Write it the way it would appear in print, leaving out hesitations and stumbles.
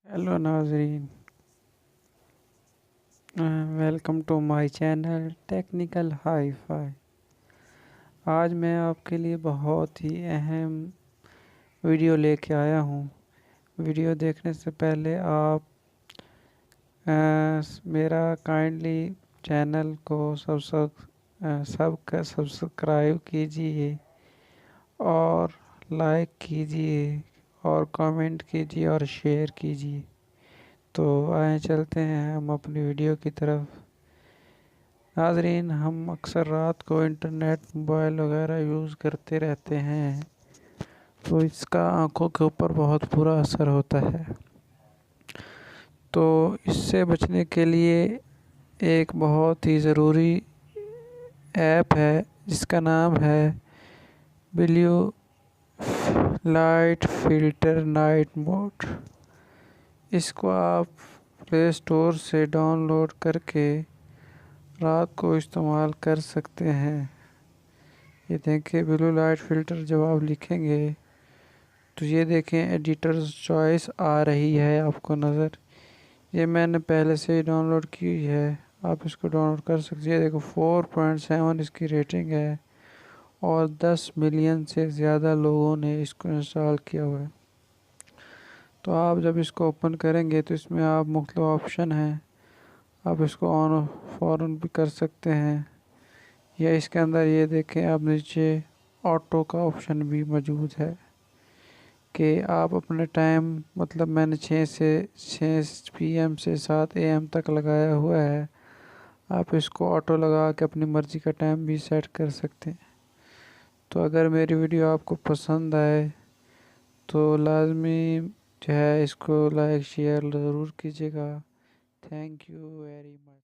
Hello नाजरीन, welcome to my channel technical hi fi. आज मैं आपके लिए बहुत ही अहम वीडियो लेके आया हूँ। वीडियो देखने से पहले आप मेरा काइंडली चैनल को सब्सक्राइब कीजिए और लाइक कीजिए और कमेंट कीजिए और शेयर कीजिए। तो आए चलते हैं हम अपनी वीडियो की तरफ। नाज़रीन, हम अक्सर रात को इंटरनेट मोबाइल वगैरह यूज़ करते रहते हैं, तो इसका आँखों के ऊपर बहुत बुरा असर होता है। तो इससे बचने के लिए एक बहुत ही ज़रूरी ऐप है जिसका नाम है blue light filter night mode. इसको आप प्ले स्टोर से डाउनलोड करके रात को इस्तेमाल कर सकते हैं। ये देखें, ब्लू लाइट फ़िल्टर जब आप लिखेंगे तो ये देखें एडिटर्स चॉइस आ रही है आपको नज़र। ये मैंने पहले से ही डाउनलोड की हुई है, आप इसको डाउनलोड कर सकते हैं। देखो 4.7 इसकी रेटिंग है और 10 मिलियन से ज़्यादा लोगों ने इसको इंस्टॉल किया हुआ है। तो आप जब इसको ओपन करेंगे तो इसमें आप मुख्तलिफ ऑप्शन हैं, आप इसको ऑन फ़ौरन भी कर सकते हैं, या इसके अंदर ये देखें आप नीचे ऑटो का ऑप्शन भी मौजूद है कि आप अपने टाइम, मतलब मैंने 6 PM से 7 AM तक लगाया हुआ है, आप इसको ऑटो लगा के अपनी मर्ज़ी का टाइम भी सेट कर सकते हैं। तो अगर मेरी वीडियो आपको पसंद आए तो लाजमी जो है इसको लाइक शेयर ज़रूर कीजिएगा। Thank you very much.